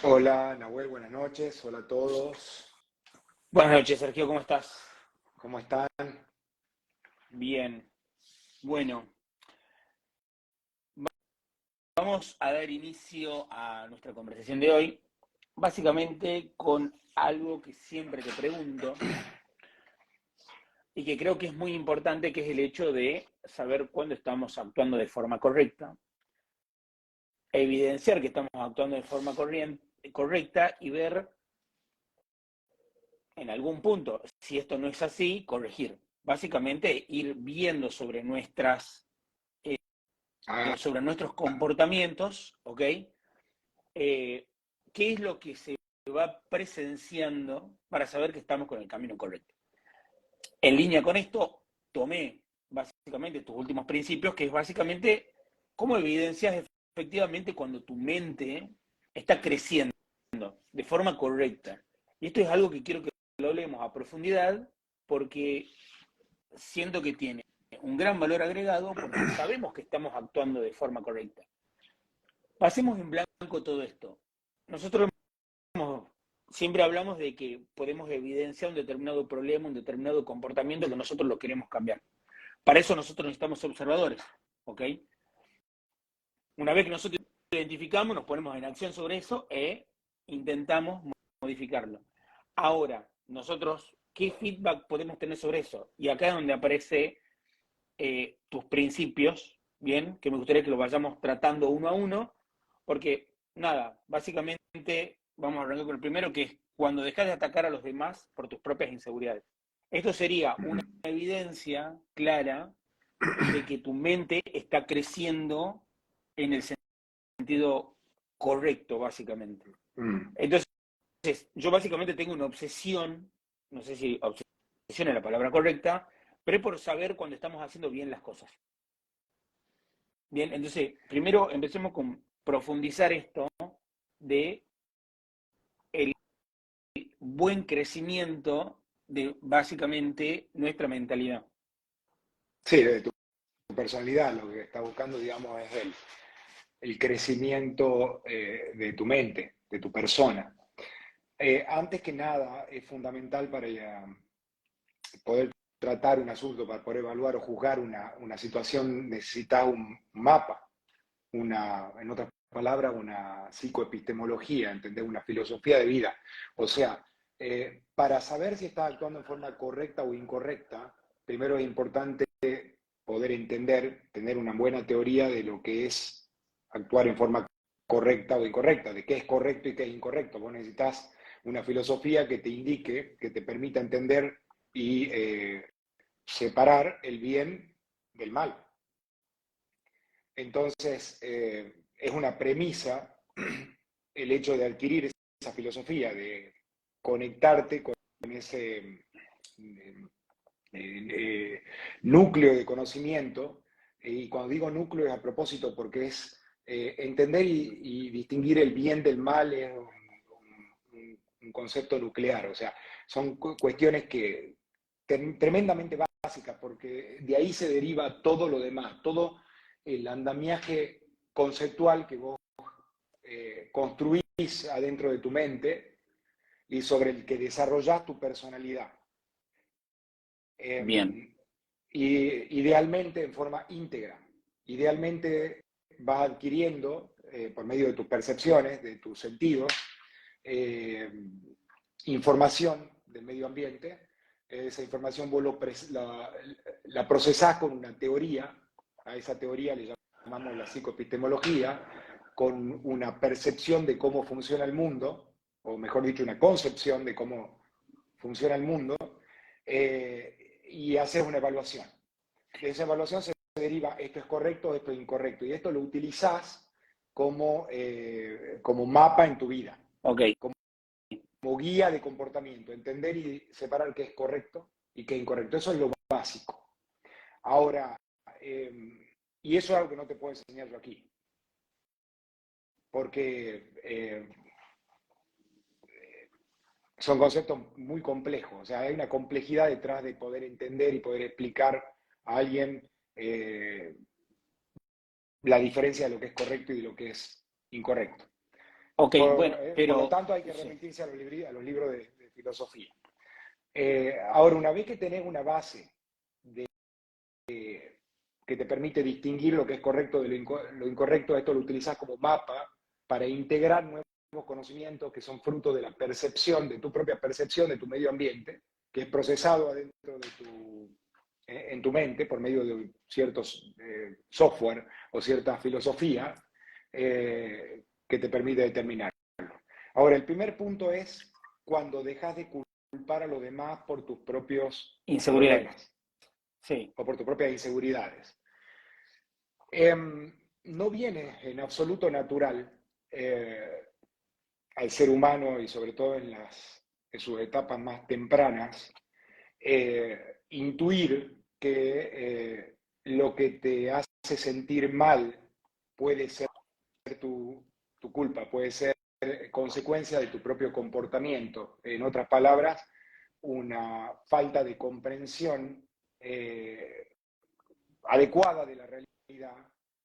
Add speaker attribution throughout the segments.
Speaker 1: Hola, Nahuel, buenas noches. Hola a todos.
Speaker 2: Buenas noches, Sergio, ¿cómo estás?
Speaker 1: ¿Cómo están?
Speaker 2: Bien. Bueno, vamos a dar inicio a nuestra conversación de hoy, básicamente con algo que siempre te pregunto y que creo que es muy importante, que es el hecho de saber cuándo estamos actuando de forma correcta, evidenciar que estamos actuando de forma correcta y ver en algún punto, si esto no es así, corregir. Básicamente ir viendo
Speaker 1: Ah,
Speaker 2: sobre nuestros comportamientos, ¿ok? ¿Qué es lo que se va presenciando para saber que estamos con el camino correcto? En línea con esto, tomé básicamente tus últimos principios, que es básicamente cómo evidencias efectivamente cuando tu mente está creciendo de forma correcta. Y esto es algo que quiero que lo hablemos a profundidad, porque siento que tiene un gran valor agregado, porque sabemos que estamos actuando de forma correcta. Pasemos en blanco todo esto. Nosotros siempre hablamos de que podemos evidenciar un determinado problema, un determinado comportamiento que nosotros lo queremos cambiar. Para eso nosotros necesitamos observadores, ¿ok? Una vez que nosotros identificamos, nos ponemos en acción sobre eso e intentamos modificarlo. Ahora, nosotros, ¿qué feedback podemos tener sobre eso? Y acá es donde aparece tus principios, bien, que me gustaría que lo vayamos tratando uno a uno, porque nada, básicamente vamos a arrancar con el primero, que es cuando dejas de atacar a los demás por tus propias inseguridades. Esto sería una evidencia clara de que tu mente está creciendo en el sentido correcto, básicamente.
Speaker 1: mm.
Speaker 2: Entonces, yo básicamente tengo una obsesión, no sé si obsesión es la palabra correcta, pero es por saber cuando estamos haciendo bien las cosas. Bien, entonces, primero empecemos con profundizar esto de el buen crecimiento de básicamente nuestra mentalidad.
Speaker 1: Sí, de tu personalidad, lo que está buscando, digamos, es el crecimiento de tu mente, de tu persona. Antes que nada, es fundamental para poder tratar un asunto, para poder evaluar o juzgar una situación, necesita un mapa, en otras palabras, una psicoepistemología, entender una filosofía de vida. O sea, para saber si estás actuando en forma correcta o incorrecta, primero es importante poder entender, tener una buena teoría de lo que es actuar en forma correcta o incorrecta, de qué es correcto y qué es incorrecto. Vos necesitas una filosofía que te indique, que te permita entender y separar el bien del mal. Entonces, es una premisa el hecho de adquirir esa filosofía, de conectarte con ese núcleo de conocimiento. Y cuando digo núcleo es a propósito porque es entender y distinguir el bien del mal es un concepto nuclear. O sea, son cuestiones que tremendamente básicas porque de ahí se deriva todo lo demás, todo el andamiaje conceptual que vos construís adentro de tu mente y sobre el que desarrollás tu personalidad.
Speaker 2: Bien,
Speaker 1: Y idealmente en forma íntegra. Idealmente vas adquiriendo, por medio de tus percepciones, de tus sentidos, eh, información del medio ambiente. Esa información vos la procesás con una teoría, a esa teoría le llamamos la psicoepistemología, con una percepción de cómo funciona el mundo, o mejor dicho, una concepción de cómo funciona el mundo, y haces una evaluación. De esa evaluación se deriva esto es correcto, esto es incorrecto, y esto lo utilizás como mapa en tu vida,
Speaker 2: ok,
Speaker 1: como guía de comportamiento, entender y separar qué es correcto y qué es incorrecto. Eso es lo básico. Ahora, y eso es algo que no te puedo enseñar yo aquí, porque son conceptos muy complejos. O sea, hay una complejidad detrás de poder entender y poder explicar a alguien la diferencia de lo que es correcto y de lo que es incorrecto.
Speaker 2: Ok, bueno,
Speaker 1: Por lo
Speaker 2: pero
Speaker 1: tanto, hay que
Speaker 2: sí,
Speaker 1: remitirse a los libros de filosofía. Ahora, una vez que tenés una base que te permite distinguir lo que es correcto de lo incorrecto, esto lo utilizas como mapa para integrar nuevos conocimientos que son fruto de la percepción, de tu propia percepción de tu medio ambiente, que es procesado adentro de en tu mente por medio de ciertos software o cierta filosofía que te permite determinar. Ahora, el primer punto es cuando dejas de culpar a los demás por tus propios
Speaker 2: inseguridades.
Speaker 1: problemas
Speaker 2: Sí,
Speaker 1: o por tus propias inseguridades. No viene en absoluto natural al ser humano y sobre todo en sus etapas más tempranas, intuir que lo que te hace sentir mal puede ser tu culpa, puede ser consecuencia de tu propio comportamiento. En otras palabras, una falta de comprensión adecuada de la realidad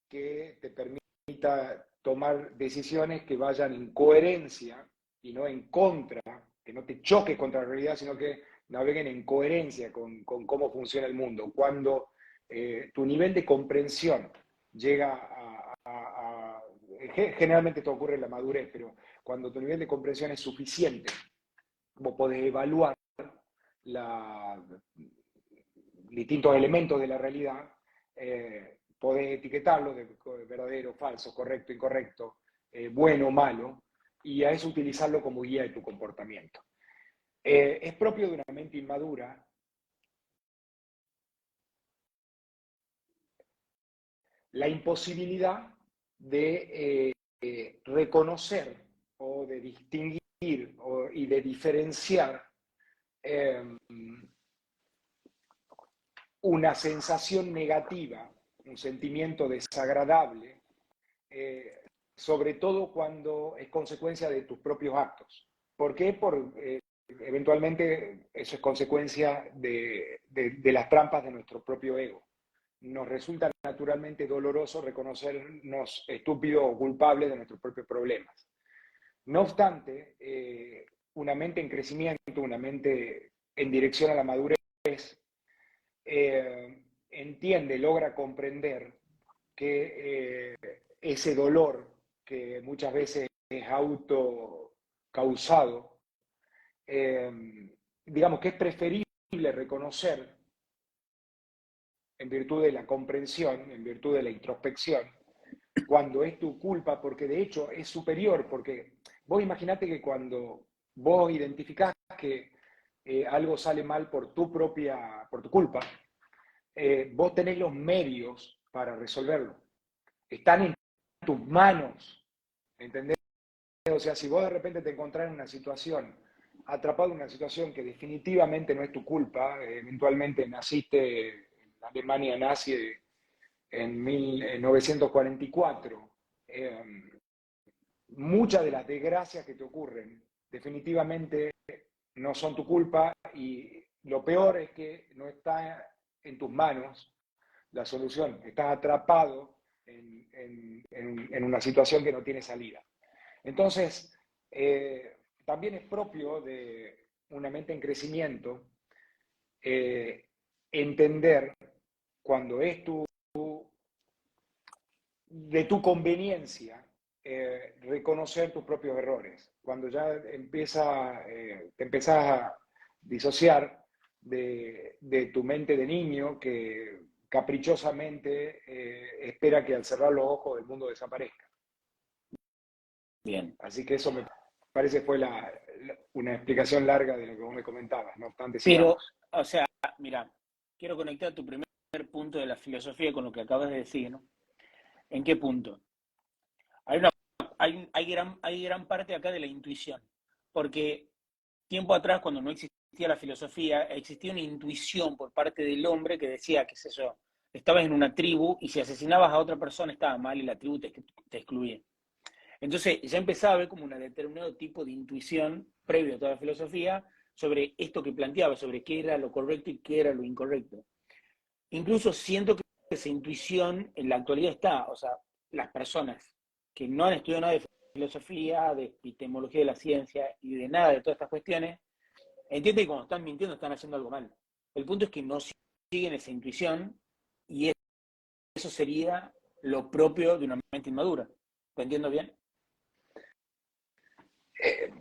Speaker 1: que te permita tomar decisiones que vayan en coherencia y no en contra, que no te choques contra la realidad, sino que naveguen en coherencia con cómo funciona el mundo. Cuando tu nivel de comprensión llega generalmente esto ocurre en la madurez, pero cuando tu nivel de comprensión es suficiente, vos podés evaluar la, distintos elementos de la realidad, podés etiquetarlo de verdadero, falso, correcto, incorrecto, bueno, malo, y a eso utilizarlo como guía de tu comportamiento. Es propio de una mente inmadura la imposibilidad de reconocer o de distinguir y de diferenciar eh, una sensación negativa, un sentimiento desagradable, sobre todo cuando es consecuencia de tus propios actos. ¿Por qué? Eventualmente eso es consecuencia de las trampas de nuestro propio ego. Nos resulta naturalmente doloroso reconocernos estúpidos o culpables de nuestros propios problemas. No obstante, una mente en crecimiento, una mente en dirección a la madurez, entiende, logra comprender que ese dolor que muchas veces es autocausado, digamos que es preferible reconocer en virtud de la comprensión, en virtud de la introspección, cuando es tu culpa, porque de hecho es superior, porque vos imaginate que cuando vos identificás que algo sale mal por por tu culpa, vos tenés los medios para resolverlo. Están en tus manos, ¿entendés? O sea, si vos de repente te encontrás en una situación, atrapado en una situación que definitivamente no es tu culpa, eventualmente naciste en Alemania nazi en 1944, muchas de las desgracias que te ocurren definitivamente no son tu culpa y lo peor es que no está en tus manos la solución, estás atrapado en una situación que no tiene salida. Entonces, también es propio de una mente en crecimiento entender cuando es de tu conveniencia reconocer tus propios errores. Cuando ya te empiezas a disociar de tu mente de niño que caprichosamente espera que al cerrar los ojos el mundo desaparezca.
Speaker 2: bien.
Speaker 1: Así que eso me parece fue una explicación larga de lo que vos me comentabas. No obstante,
Speaker 2: Pero,
Speaker 1: sigamos.
Speaker 2: o sea, mira, quiero conectar tu primer punto de la filosofía con lo que acabas de decir, ¿no? ¿En qué punto? Hay una, hay gran parte acá de la intuición, porque tiempo atrás, cuando no existía la filosofía, existía una intuición por parte del hombre que decía, qué sé yo, estabas en una tribu y si asesinabas a otra persona estaba mal y la tribu te excluía. Entonces ya empezaba a haber como un determinado tipo de intuición previo a toda la filosofía sobre esto que planteaba, sobre qué era lo correcto y qué era lo incorrecto. Incluso siento que esa intuición en la actualidad está, o sea, las personas que no han estudiado nada de filosofía, de epistemología de la ciencia y de nada de todas estas cuestiones, entiende que cuando están mintiendo están haciendo algo mal. El punto es que no siguen esa intuición y eso sería lo propio de una mente inmadura. ¿Te entiendo bien?
Speaker 1: Eh,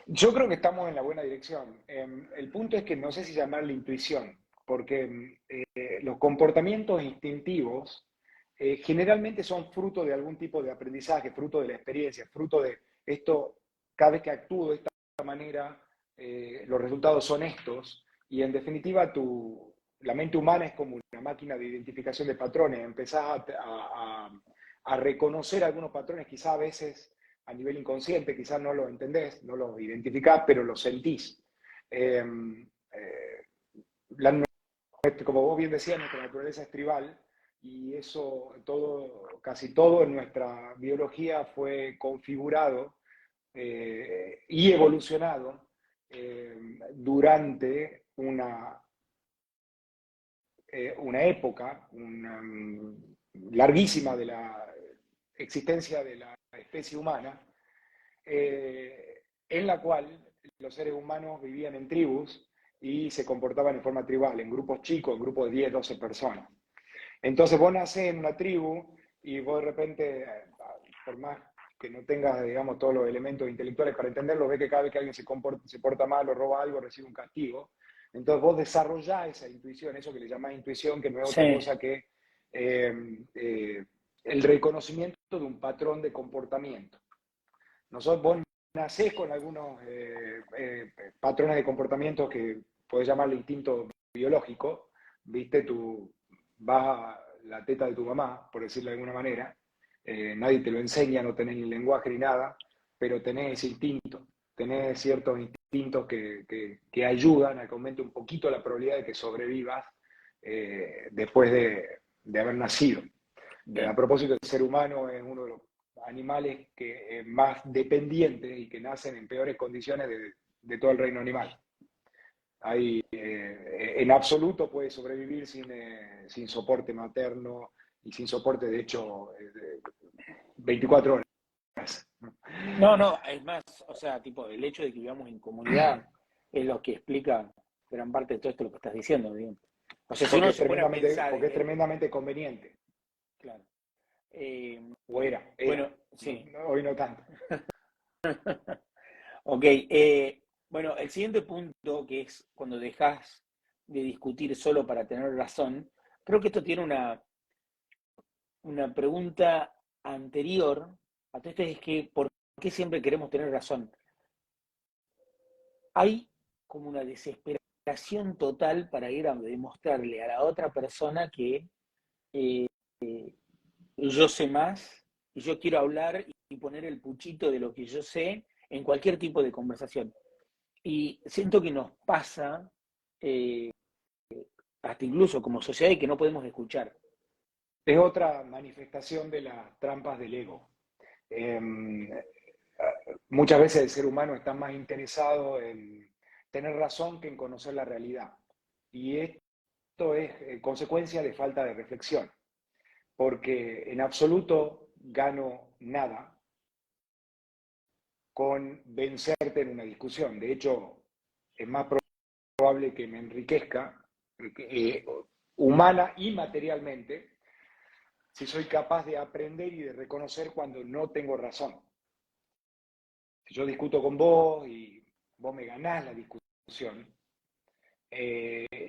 Speaker 1: yo creo que estamos en la buena dirección. El punto es que no sé si llamarle intuición, porque los comportamientos instintivos generalmente son fruto de algún tipo de aprendizaje, fruto de la experiencia, fruto de esto, cada vez que actúo de esta manera, los resultados son estos, y en definitiva la mente humana es como una máquina de identificación de patrones, empezás a reconocer algunos patrones, quizá a veces a nivel inconsciente, quizás no lo entendés, no lo identificás, pero lo sentís. Eh, eh, la, como vos bien decías, nuestra naturaleza es tribal y eso, casi todo en nuestra biología fue configurado y evolucionado durante una época larguísima de la existencia de la especie humana, en la cual los seres humanos vivían en tribus y se comportaban en forma tribal, en grupos chicos, en grupos de 10, 12 personas. Entonces vos nacés en una tribu y vos de repente, por más que no tengas, digamos, todos los elementos intelectuales para entenderlo, ves que cada vez que alguien se porta mal o roba algo, recibe un castigo. Entonces vos desarrollás esa intuición, eso que le llamás intuición, que no es otra
Speaker 2: Sí.
Speaker 1: cosa que el reconocimiento de un patrón de comportamiento. Vos nacés con algunos patrones de comportamiento que podés llamarle instinto biológico, ¿viste? Tú vas a la teta de tu mamá, por decirlo de alguna manera, nadie te lo enseña, no tenés ni lenguaje ni nada, pero tenés ese instinto, tenés ciertos instintos que ayudan a que aumente un poquito la probabilidad de que sobrevivas después de haber nacido. A propósito, el ser humano es uno de los animales más dependientes y que nacen en peores condiciones de todo el reino animal. En absoluto puede sobrevivir sin soporte materno y sin soporte, de hecho, 24 horas.
Speaker 2: No, no, es más, o sea, tipo, el hecho de que vivamos en comunidad es lo que explica gran parte de todo esto lo que estás diciendo, digamos. O sea, si
Speaker 1: Porque
Speaker 2: uno
Speaker 1: es
Speaker 2: se pone a
Speaker 1: tremendamente,
Speaker 2: pensar,
Speaker 1: porque es tremendamente conveniente.
Speaker 2: claro.
Speaker 1: O era.
Speaker 2: Bueno, sí.
Speaker 1: Hoy no tanto.
Speaker 2: Ok, bueno, el siguiente punto, que es cuando dejas de discutir solo para tener razón, creo que esto tiene una pregunta anterior a todo esto, es que ¿por qué siempre queremos tener razón? Hay como una desesperación total para ir a demostrarle a la otra persona que eh, yo sé más y yo quiero hablar y poner el puchito de lo que yo sé en cualquier tipo de conversación. Y siento que nos pasa, eh, hasta incluso como sociedad, y que no podemos escuchar.
Speaker 1: Es otra manifestación de las trampas del ego. Eh, Muchas veces el ser humano está más interesado en tener razón que en conocer la realidad. Y esto es consecuencia de falta de reflexión, porque en absoluto gano nada con vencerte en una discusión. De hecho, es más probable que me enriquezca humana y materialmente si soy capaz de aprender y de reconocer cuando no tengo razón. Si yo discuto con vos y vos me ganás la discusión,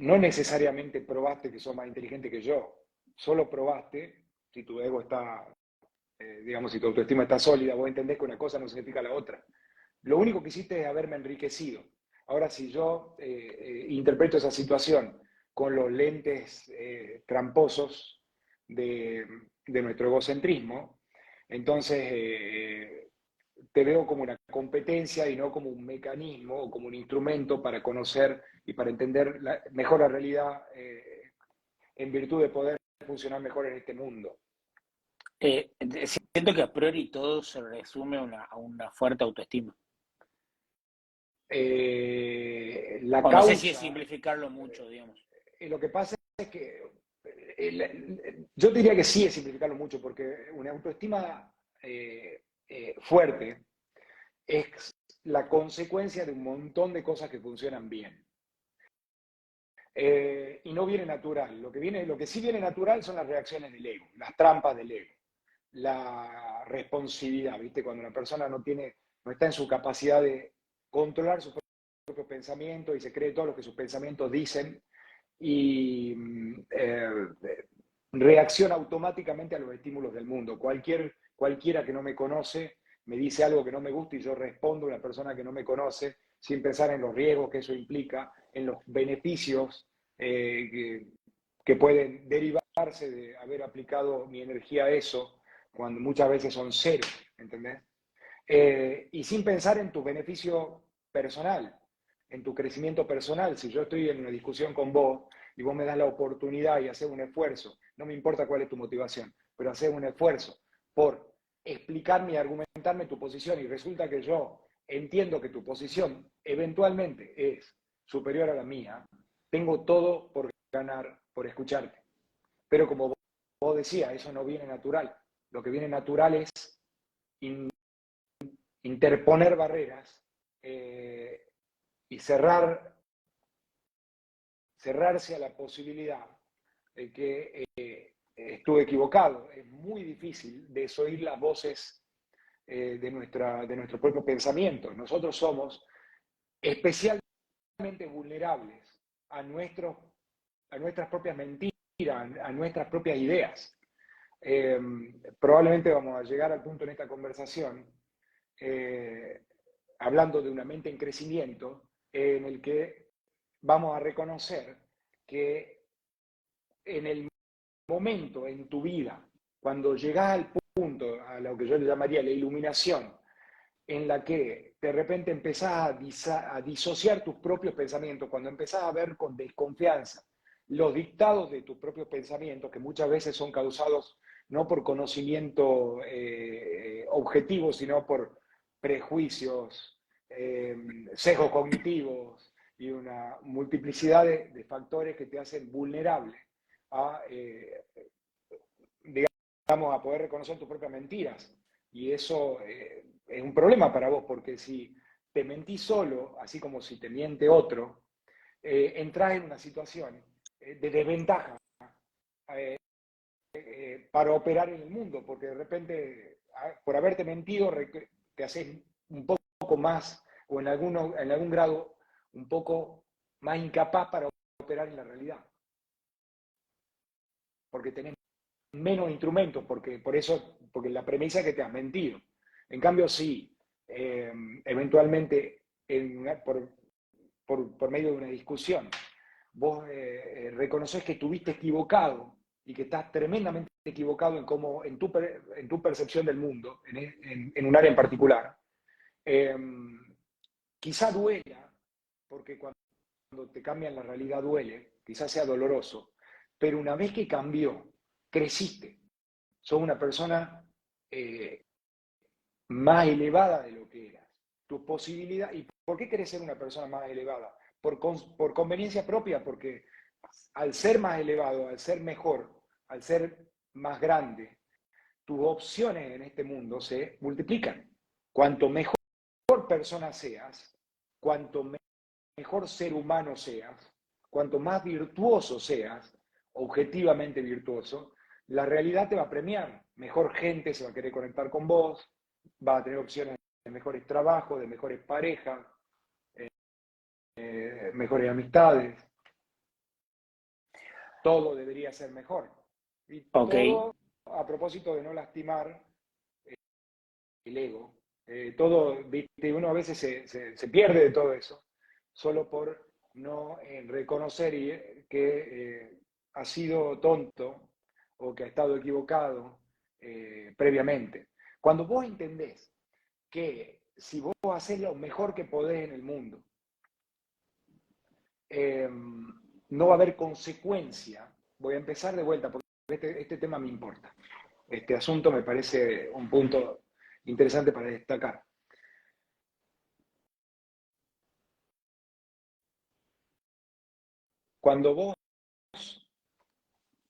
Speaker 1: no necesariamente probaste que sos más inteligente que yo, solo probaste, si tu ego está, digamos, si tu autoestima está sólida, vos entendés que una cosa no significa la otra. Lo único que hiciste es haberme enriquecido. Ahora, si yo interpreto esa situación con los lentes tramposos de nuestro egocentrismo, entonces te veo como una competencia y no como un mecanismo o como un instrumento para conocer y para entender mejor la realidad en virtud de poder funcionar mejor en este mundo.
Speaker 2: Siento que a priori todo se resume a una fuerte autoestima.
Speaker 1: La
Speaker 2: O no sé si es
Speaker 1: causa,
Speaker 2: simplificarlo mucho, digamos.
Speaker 1: lo que pasa es que yo diría que sí es simplificarlo mucho, porque una autoestima fuerte es la consecuencia de un montón de cosas que funcionan bien. Y no viene natural. Lo que sí viene natural son las reacciones del ego, las trampas del ego, la responsividad, ¿viste? Cuando una persona no está en su capacidad de controlar sus propios pensamientos y se cree todo lo que sus pensamientos dicen y reacciona automáticamente a los estímulos del mundo. Cualquiera que no me conoce me dice algo que no me gusta y yo respondo a una persona que no me conoce sin pensar en los riesgos que eso implica, en los beneficios que pueden derivarse de haber aplicado mi energía a eso, cuando muchas veces son cero, ¿entendés? Y sin pensar en tu beneficio personal, en tu crecimiento personal. Si yo estoy en una discusión con vos y vos me das la oportunidad y haces un esfuerzo, no me importa cuál es tu motivación, pero haces un esfuerzo por explicarme y argumentarme tu posición y resulta que yo entiendo que tu posición eventualmente es superior a la mía, tengo todo por ganar, por escucharte. Pero como vos decías, eso no viene natural. Lo que viene natural es interponer barreras y cerrarse a la posibilidad de que estuve equivocado. Es muy difícil desoír las voces de nuestro propio pensamiento. Nosotros somos especialmente vulnerables a, a nuestras propias mentiras, a nuestras propias ideas. Probablemente vamos a llegar al punto en esta conversación, hablando de una mente en crecimiento, en el que vamos a reconocer que en el momento en tu vida, cuando llegas al punto, a lo que yo le llamaría la iluminación, en la que de repente empezás a disociar tus propios pensamientos, cuando empezás a ver con desconfianza los dictados de tus propios pensamientos, que muchas veces son causados no por conocimiento objetivo, sino por prejuicios, sesgos cognitivos y una multiplicidad de factores que te hacen vulnerable a, digamos, a poder reconocer tus propias mentiras. Y eso es un problema para vos, porque si te mentís solo, así como si te miente otro, entras en una situación de desventaja para operar en el mundo, porque de repente, por haberte mentido, te haces un poco más, o en algún grado, un poco más incapaz para operar en la realidad. Porque tenés menos instrumentos, porque la premisa es que te has mentido. En cambio, sí, eventualmente, por medio de una discusión, vos reconoces que estuviste equivocado y que estás tremendamente equivocado en tu percepción del mundo, en un área en particular. Quizá duela, porque cuando te cambian la realidad duele, quizás sea doloroso, pero una vez que cambió, creciste, sos una persona más elevada de lo que eras. Tu posibilidad, ¿y por qué querés ser una persona más elevada? Por conveniencia propia, porque al ser más elevado, al ser mejor, al ser más grande, tus opciones en este mundo se multiplican. Cuanto mejor persona seas, cuanto mejor ser humano seas, cuanto más virtuoso seas, objetivamente virtuoso, la realidad te va a premiar. Mejor gente se va a querer conectar con vos, va a tener opciones de mejores trabajos, de mejores parejas, mejores amistades. Todo debería ser mejor. Y
Speaker 2: Ok.
Speaker 1: todo a propósito de no lastimar el ego. Todo, ¿viste? Uno a veces se pierde de todo eso, solo por no reconocer que ha sido tonto o que ha estado equivocado previamente. Cuando vos entendés que si vos haces lo mejor que podés en el mundo, no va a haber consecuencia. Voy a empezar de vuelta porque este tema me importa. Este asunto me parece un punto interesante para destacar. Cuando vos,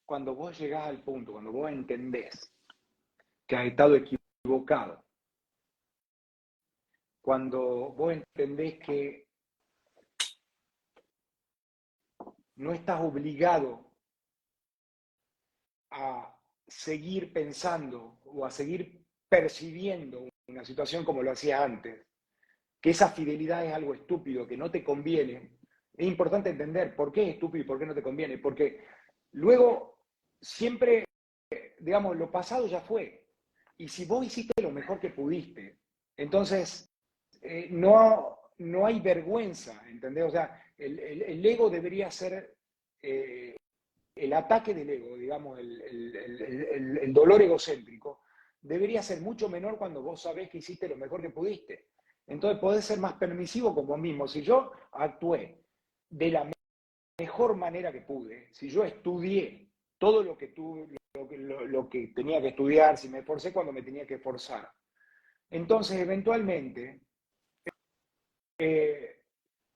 Speaker 1: cuando vos llegás al punto, cuando vos entendés que has estado equivocado cuando vos entendés que no estás obligado a seguir pensando o a seguir percibiendo una situación como lo hacía antes, que esa fidelidad es algo estúpido, que no te conviene. Es importante entender por qué es estúpido y por qué no te conviene, porque luego siempre, digamos, lo pasado ya fue. Y si vos hiciste lo mejor que pudiste, entonces no hay vergüenza, ¿entendés? O sea, el ego debería ser el ataque del ego, digamos, el dolor egocéntrico, debería ser mucho menor cuando vos sabés que hiciste lo mejor que pudiste. Entonces podés ser más permisivo con vos mismo. Si yo actué de la mejor manera que pude, si yo estudié todo lo que tuve, lo que tenía que estudiar, si me esforcé cuando me tenía que esforzar, entonces eventualmente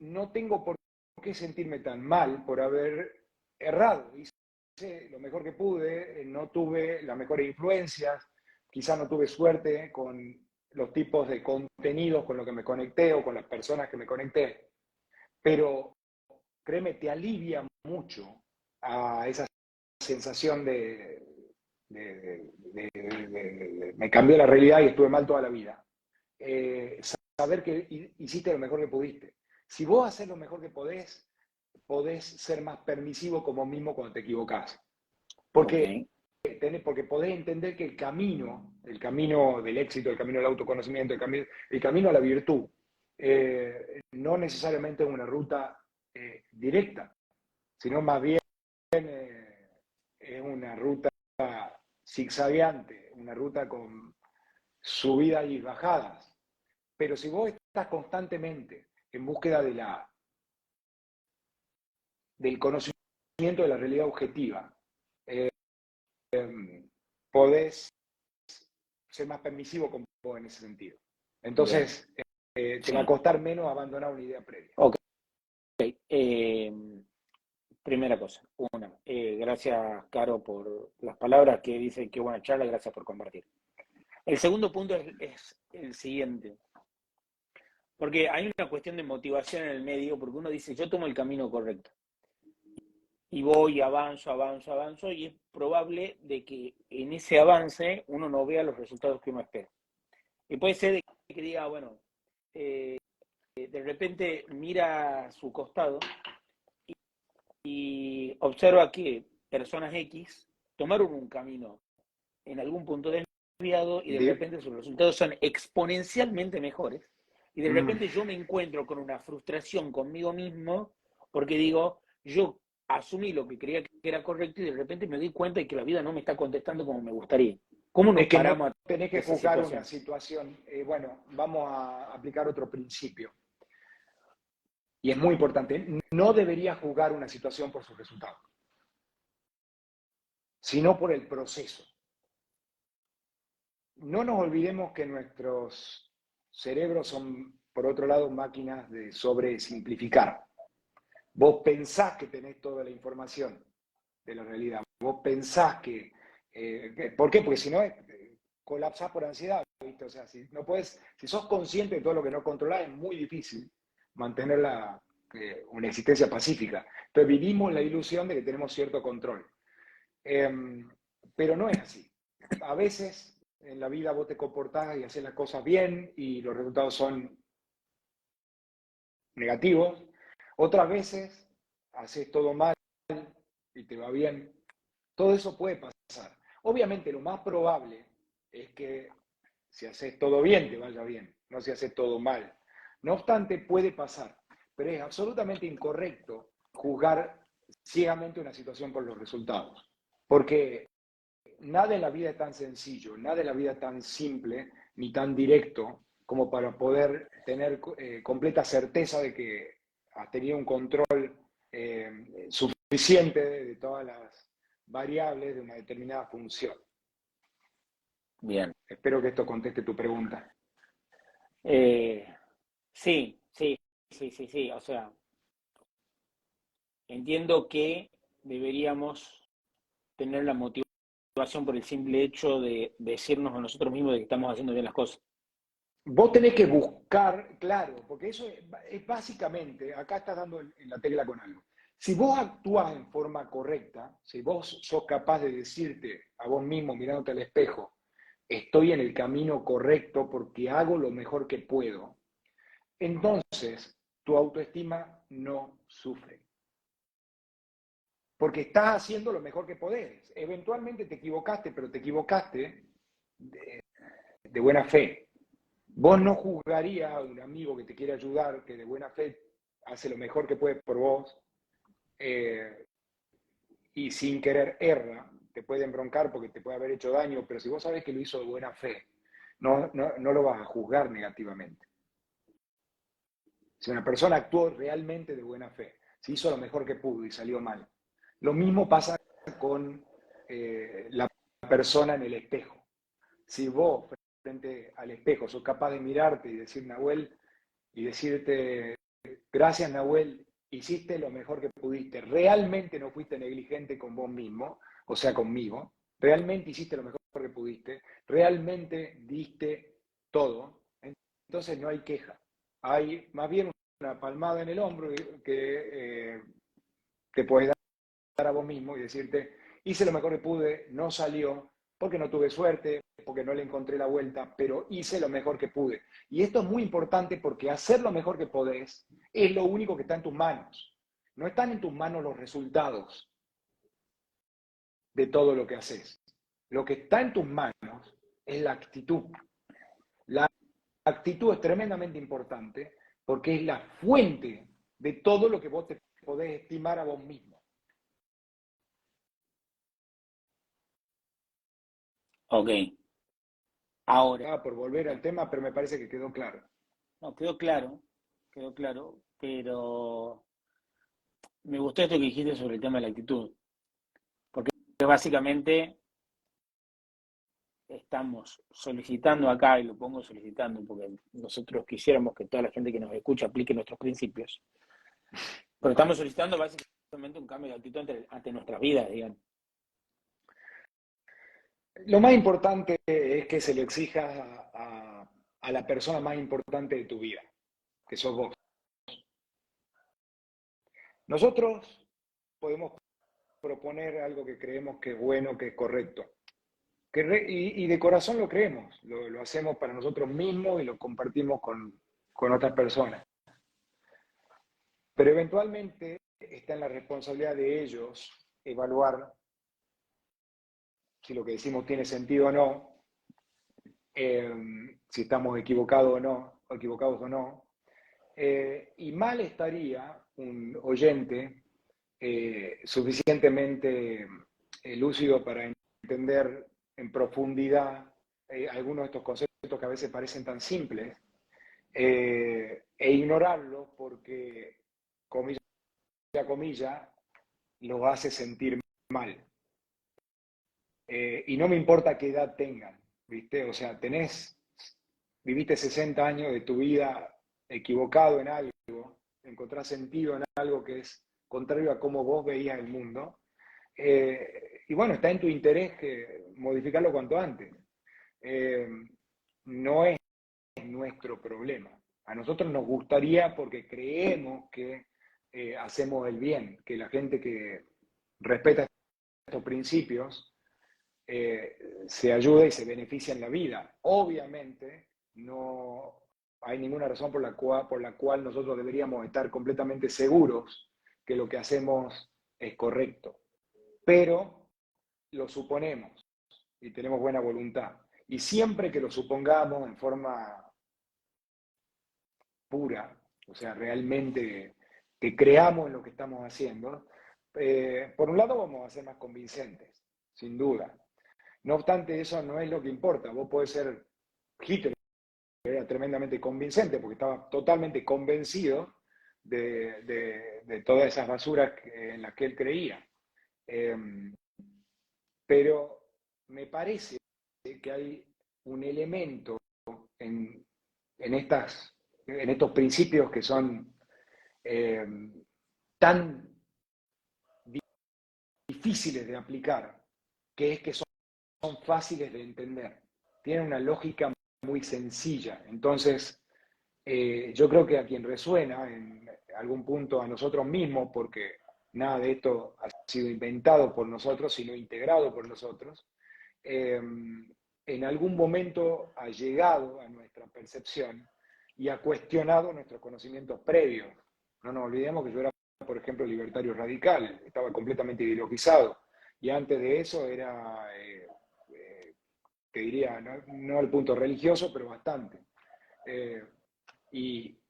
Speaker 1: no tengo por qué sentirme tan mal por haber errado. Hice lo mejor que pude, no tuve las mejores influencias, quizás no tuve suerte con los tipos de contenidos con los que me conecté o con las personas que me conecté, pero créeme, te alivia mucho a esa sensación de me cambió la realidad y estuve mal toda la vida. Saber que hiciste lo mejor que pudiste. Si vos haces lo mejor que podés ser más permisivo como mismo cuando te equivocás. Porque, porque podés entender que el camino del éxito, el camino del autoconocimiento, el camino a la virtud, no necesariamente es una ruta directa, sino más bien es una ruta zigzagueante, una ruta con subidas y bajadas. Pero si vos estás constantemente en búsqueda del conocimiento de la realidad objetiva, eh, podés ser más permisivo con vos en ese sentido. Entonces, te va a costar menos abandonar una idea previa.
Speaker 2: Ok. Primera cosa, gracias, Caro, por las palabras que dicen qué buena charla, gracias por compartir. El segundo punto es el siguiente, porque hay una cuestión de motivación en el medio, porque uno dice, yo tomo el camino correcto, y voy, avanzo, y es probable de que en ese avance uno no vea los resultados que uno espera. Y puede ser de que diga, bueno, de repente mira a su costado y observa que personas X tomaron un camino en algún punto desviado y de repente sus resultados son exponencialmente mejores. Y de repente yo me encuentro con una frustración conmigo mismo porque digo, yo asumí lo que creía que era correcto y de repente me doy cuenta de que la vida no me está contestando como me gustaría. ¿Cómo nos
Speaker 1: Es que
Speaker 2: paramos
Speaker 1: no tenés
Speaker 2: a
Speaker 1: que
Speaker 2: esa
Speaker 1: juzgar
Speaker 2: situación?
Speaker 1: una situación. Bueno, vamos a aplicar otro principio. Y es muy importante. No debería juzgar una situación por sus resultados, sino por el proceso. No nos olvidemos que nuestros cerebros son, por otro lado, máquinas de sobresimplificar. Vos pensás que tenés toda la información de la realidad. Vos pensás que... ¿Por qué? Porque si no, colapsás por ansiedad, ¿viste? O sea, si sos consciente de todo lo que no controlás, es muy difícil mantener una existencia pacífica. Entonces vivimos la ilusión de que tenemos cierto control. Pero no es así. A veces en la vida vos te comportás y haces las cosas bien y los resultados son negativos. Otras veces haces todo mal y te va bien. Todo eso puede pasar. Obviamente lo más probable es que si haces todo bien te vaya bien, no si haces todo mal. No obstante, puede pasar, pero es absolutamente incorrecto juzgar ciegamente una situación por los resultados, porque nada en la vida es tan sencillo, nada en la vida es tan simple ni tan directo como para poder tener completa certeza de que has tenido un control suficiente de todas las variables de una determinada función.
Speaker 2: Bien.
Speaker 1: Espero que esto conteste tu pregunta.
Speaker 2: Sí. O sea, entiendo que deberíamos tener la motivación por el simple hecho de decirnos a nosotros mismos de que estamos haciendo bien las cosas.
Speaker 1: vos tenés que buscar, claro, porque eso es básicamente, acá estás dando en la tecla con algo. Si vos actúas en forma correcta, si vos sos capaz de decirte a vos mismo mirándote al espejo, estoy en el camino correcto porque hago lo mejor que puedo, entonces tu autoestima no sufre. Porque estás haciendo lo mejor que podés. Eventualmente te equivocaste, pero te equivocaste de buena fe. Vos no juzgarías a un amigo que te quiere ayudar, que de buena fe hace lo mejor que puede por vos, eh, y sin querer erra, te puede embroncar porque te puede haber hecho daño, pero si vos sabés que lo hizo de buena fe, no lo vas a juzgar negativamente. Si una persona actuó realmente de buena fe, si hizo lo mejor que pudo y salió mal. Lo mismo pasa con la persona en el espejo. Si vos frente al espejo sos capaz de mirarte y decir, Nahuel, y decirte, gracias Nahuel, hiciste lo mejor que pudiste, realmente no fuiste negligente con vos mismo, o sea, conmigo, realmente hiciste lo mejor que pudiste, realmente diste todo, entonces no hay queja, hay más bien una palmada en el hombro que te puedes dar a vos mismo y decirte, hice lo mejor que pude, no salió, porque no tuve suerte, porque no le encontré la vuelta, pero hice lo mejor que pude. Y esto es muy importante porque hacer lo mejor que podés es lo único que está en tus manos. No están en tus manos los resultados de todo lo que haces. Lo que está en tus manos es la actitud. La actitud es tremendamente importante porque es la fuente de todo lo que vos te podés estimar a vos mismo.
Speaker 2: Ok, ahora,
Speaker 1: Por volver al tema, pero me parece que quedó claro.
Speaker 2: no, quedó claro, pero me gustó esto que dijiste sobre el tema de la actitud, porque básicamente estamos solicitando acá, y lo pongo solicitando porque nosotros quisiéramos que toda la gente que nos escucha aplique nuestros principios, pero estamos solicitando básicamente un cambio de actitud ante nuestras vidas, digamos.
Speaker 1: Lo más importante es que se lo exijas a la persona más importante de tu vida, que sos vos. Nosotros podemos proponer algo que creemos que es bueno, que es correcto. Y de corazón lo creemos, lo hacemos para nosotros mismos y lo compartimos con otras personas. Pero eventualmente está en la responsabilidad de ellos evaluar si lo que decimos tiene sentido o no, si estamos equivocados o no. Y mal estaría un oyente suficientemente lúcido para entender en profundidad algunos de estos conceptos que a veces parecen tan simples e ignorarlos porque, comilla a comilla, los hace sentir mal. Y no me importa qué edad tengan, ¿viste? O sea, viviste 60 años de tu vida equivocado en algo, encontrás sentido en algo que es contrario a cómo vos veías el mundo. Y bueno, está en tu interés que modificarlo cuanto antes. Eh, no es nuestro problema. A nosotros nos gustaría porque creemos que hacemos el bien, que la gente que respeta estos principios se ayuda y se beneficia en la vida. Obviamente, no hay ninguna razón por la cual nosotros deberíamos estar completamente seguros que lo que hacemos es correcto. Pero lo suponemos y tenemos buena voluntad. Y siempre que lo supongamos en forma pura, o sea, realmente que creamos en lo que estamos haciendo, por un lado vamos a ser más convincentes, sin duda. No obstante, eso no es lo que importa. Vos podés ser Hitler, era tremendamente convincente porque estaba totalmente convencido de todas esas basuras en las que él creía. Eh, pero me parece que hay un elemento en, en, en estos principios que son eh, tan difíciles de aplicar, que es que son fáciles de entender. Tienen una lógica muy sencilla. Entonces, yo creo que a quien resuena en algún punto a nosotros mismos, porque nada de esto ha sido inventado por nosotros, sino integrado por nosotros, en algún momento ha llegado a nuestra percepción y ha cuestionado nuestros conocimientos previos. No nos olvidemos que yo era, por ejemplo, libertario radical, estaba completamente ideologizado, y antes de eso era, te diría, no al punto religioso, pero bastante. Y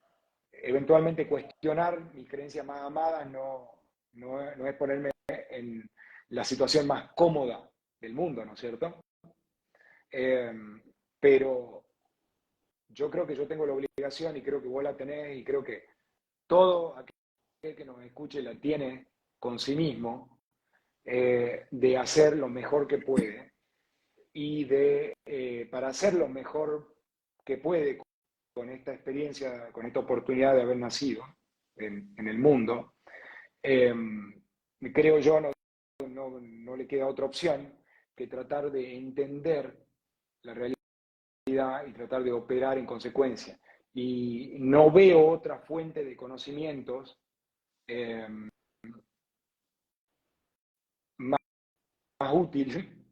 Speaker 1: eventualmente cuestionar mis creencias más amadas no es ponerme en la situación más cómoda del mundo, ¿no es cierto? Eh, pero yo creo que yo tengo la obligación y creo que vos la tenés y creo que todo aquel que nos escuche la tiene con sí mismo, de hacer lo mejor que puede y para hacer lo mejor que puede con esta experiencia, con esta oportunidad de haber nacido en el mundo, eh, creo yo no le queda otra opción que tratar de entender la realidad y tratar de operar en consecuencia. Y no veo otra fuente de conocimientos eh, más, más útil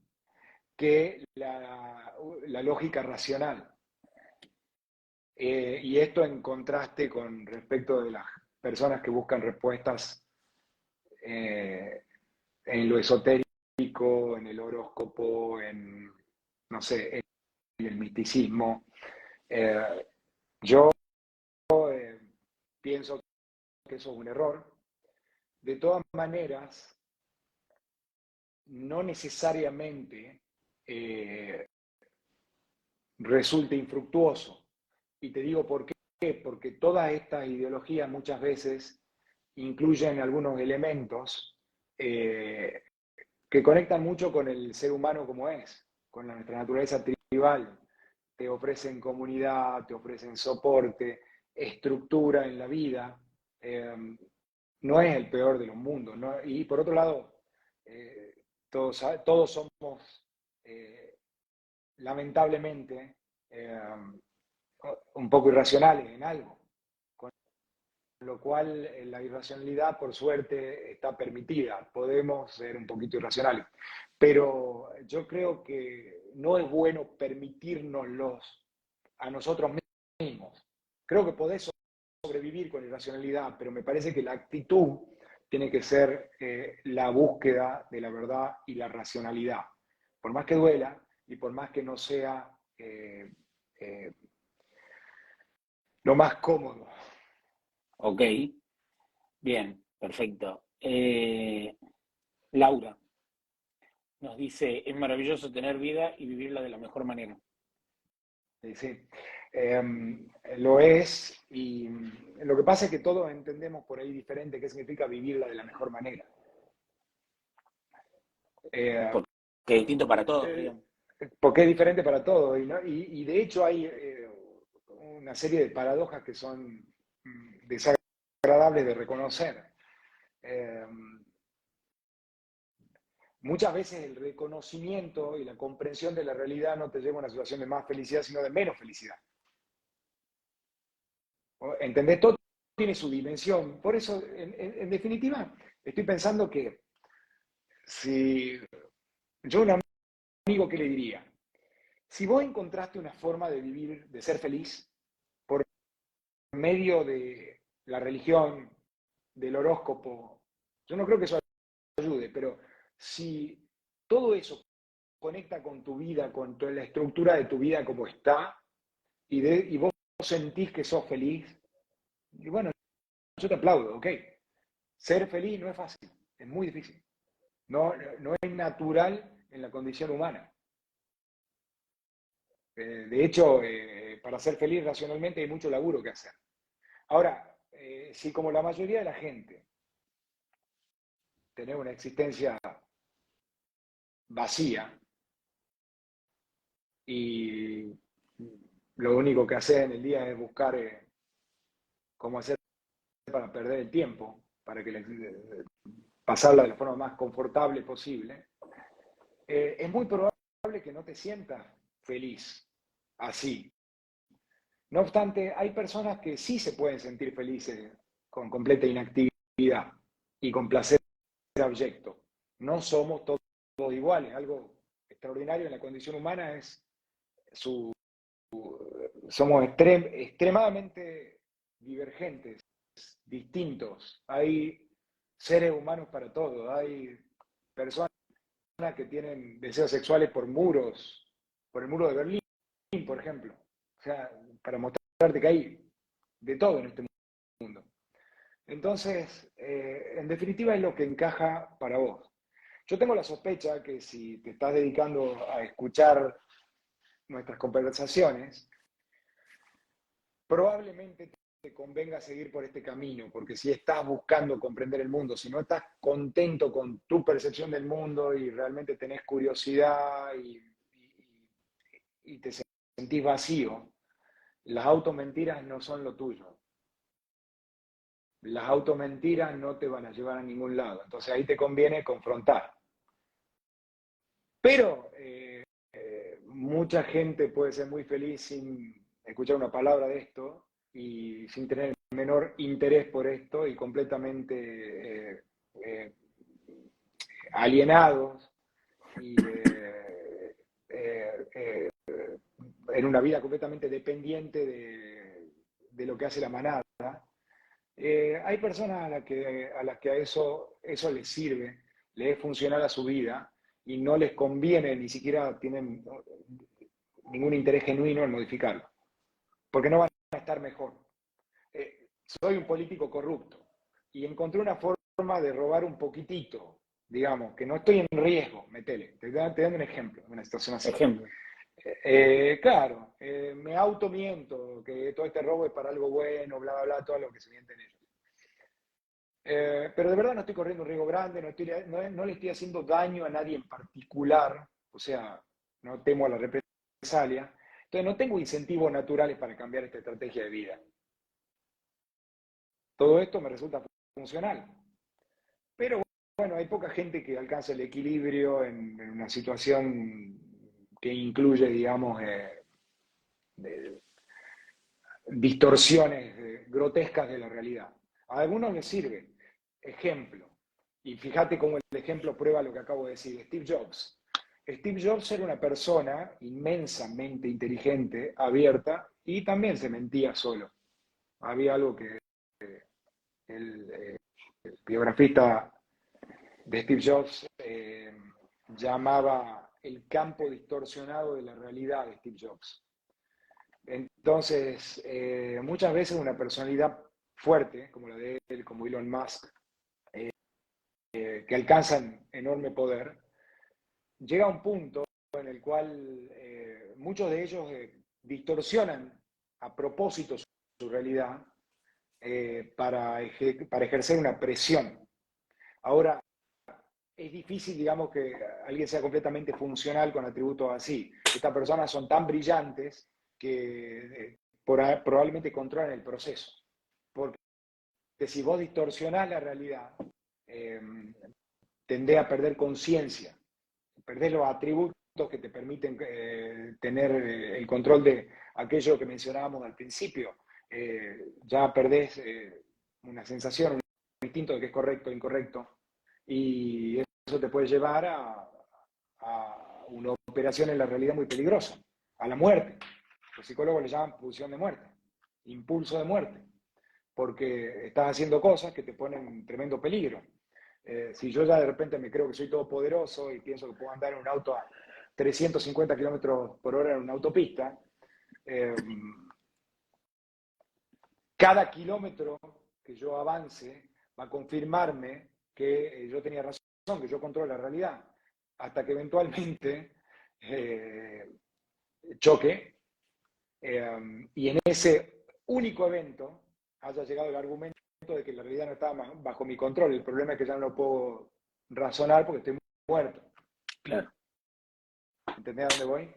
Speaker 1: que la lógica racional. Y esto en contraste con respecto de las personas que buscan respuestas eh, en lo esotérico, en el horóscopo, no sé, en el misticismo. Eh, yo pienso que eso es un error. De todas maneras, no necesariamente resulta infructuoso. Y te digo por qué, porque todas estas ideologías muchas veces incluyen algunos elementos que conectan mucho con el ser humano como es, con nuestra naturaleza tribal. Te ofrecen comunidad, te ofrecen soporte, estructura en la vida. No es el peor de los mundos, ¿no? Y por otro lado, todos somos, lamentablemente, un poco irracionales en algo, con lo cual la irracionalidad, por suerte, está permitida. Podemos ser un poquito irracionales, pero yo creo que no es bueno permitírnoslos a nosotros mismos. Creo que podés sobrevivir con irracionalidad, pero me parece que la actitud tiene que ser la búsqueda de la verdad y la racionalidad. Por más que duela y por más que no sea eh, lo más cómodo.
Speaker 2: Ok, bien, perfecto. Laura nos dice, es maravilloso tener vida y vivirla de la mejor manera.
Speaker 1: Sí, lo es, y lo que pasa es que todos entendemos por ahí diferente qué significa vivirla de la mejor manera.
Speaker 2: Porque es distinto para todos,
Speaker 1: Eh,
Speaker 2: digamos.
Speaker 1: Porque es diferente para todos, y de hecho hay una serie de paradojas que son desagradables de reconocer. Eh, Muchas veces el reconocimiento y la comprensión de la realidad no te lleva a una situación de más felicidad, sino de menos felicidad. ¿Entendés? Todo tiene su dimensión. Por eso, en definitiva, estoy pensando que si yo a un amigo, ¿qué le diría? Si vos encontraste una forma de vivir, de ser feliz, por medio de la religión, del horóscopo, yo no creo que eso ayude, pero si todo eso conecta con tu vida, con toda la estructura de tu vida como está, y vos sentís que sos feliz, y bueno, yo te aplaudo, ok. Ser feliz no es fácil, es muy difícil. No es natural en la condición humana. De hecho, para ser feliz racionalmente hay mucho laburo que hacer. Ahora, si como la mayoría de la gente tenés una existencia vacía y lo único que haces en el día es buscar cómo hacer para perder el tiempo, para que pasarla de la forma más confortable posible, es muy probable que no te sientas feliz. así. No obstante, hay personas que sí se pueden sentir felices con completa inactividad y con placer abyecto. No somos todos iguales. Algo extraordinario en la condición humana es su... Somos extremadamente divergentes, distintos. Hay seres humanos para todo. Hay personas que tienen deseos sexuales por muros, por el muro de Berlín, por ejemplo. O sea, para mostrarte que hay de todo en este mundo. Entonces, en definitiva es lo que encaja para vos. Yo tengo la sospecha que si te estás dedicando a escuchar nuestras conversaciones, probablemente te convenga seguir por este camino, porque si estás buscando comprender el mundo, si no estás contento con tu percepción del mundo y realmente tenés curiosidad y te sentís vacío, las automentiras no son lo tuyo. Las automentiras no te van a llevar a ningún lado. Entonces ahí te conviene confrontar. Pero mucha gente puede ser muy feliz sin escuchar una palabra de esto y sin tener el menor interés por esto y completamente alienados y en una vida completamente dependiente de lo que hace la manada. Hay personas a las que a eso les sirve, les es funcional a su vida y no les conviene, ni siquiera tienen ningún interés genuino en modificarlo, porque no van a estar mejor. Soy un político corrupto y encontré una forma de robar un poquitito, digamos, que no estoy en riesgo, metele. Te dando un ejemplo, una situación así.
Speaker 2: Ejemplo.
Speaker 1: Claro, me automiento que todo este robo es para algo bueno, bla, bla, bla, todo lo que se mienten ellos. Pero de verdad no estoy corriendo un riesgo grande, no le estoy haciendo daño a nadie en particular, o sea, no temo a la represalia. Entonces no tengo incentivos naturales para cambiar esta estrategia de vida. Todo esto me resulta funcional. Pero bueno, hay poca gente que alcanza el equilibrio en una situación que incluye, digamos, de distorsiones grotescas de la realidad. A algunos les sirve. Ejemplo, y fíjate cómo el ejemplo prueba lo que acabo de decir, Steve Jobs. Steve Jobs era una persona inmensamente inteligente, abierta, y también se mentía solo. Había algo que el biografista de Steve Jobs llamaba el campo distorsionado de la realidad de Steve Jobs. Entonces, muchas veces una personalidad fuerte, como la de él, como Elon Musk, que alcanzan enorme poder, llega a un punto en el cual muchos de ellos distorsionan a propósito su realidad para ejercer una presión. Ahora, es difícil, digamos, que alguien sea completamente funcional con atributos así. Estas personas son tan brillantes que probablemente controlan el proceso. Porque si vos distorsionás la realidad, tendés a perder conciencia, perdés los atributos que te permiten tener el control de aquello que mencionábamos al principio. Ya perdés una sensación, un instinto de que es correcto o incorrecto, y eso te puede llevar a una operación en la realidad muy peligrosa, a la muerte. Los psicólogos le llaman pulsión de muerte, impulso de muerte, porque estás haciendo cosas que te ponen en tremendo peligro. Si yo ya de repente me creo que soy todopoderoso y pienso que puedo andar en un auto a 350 kilómetros por hora en una autopista, cada kilómetro que yo avance va a confirmarme que yo tenía razón, que yo controlo la realidad, hasta que eventualmente choque y en ese único evento haya llegado el argumento de que la realidad no estaba bajo mi control. El problema es que ya no lo puedo razonar porque estoy muerto.
Speaker 2: Claro.
Speaker 1: ¿Entendés a dónde voy?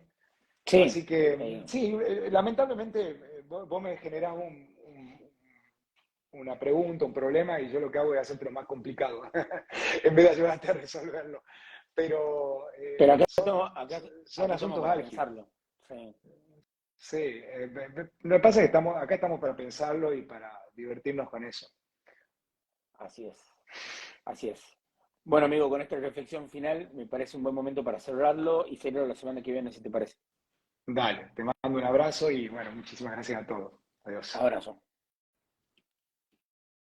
Speaker 2: Sí.
Speaker 1: Así que, sí, lamentablemente vos me generás una pregunta, un problema, y yo lo que hago es hacerte lo más complicado, en vez de ayudarte a resolverlo. Pero
Speaker 2: Pero acá
Speaker 1: son
Speaker 2: estamos
Speaker 1: asuntos
Speaker 2: para
Speaker 1: álgidos.
Speaker 2: pensarlo. Sí.
Speaker 1: Sí, lo que pasa es que acá estamos para pensarlo y para divertirnos con eso.
Speaker 2: Así es, así es. Bueno, amigo, con esta reflexión final me parece un buen momento para cerrarlo y seguirlo la semana que viene, si te parece.
Speaker 1: Dale, te mando un abrazo y bueno, muchísimas gracias a todos. Adiós.
Speaker 2: Abrazo.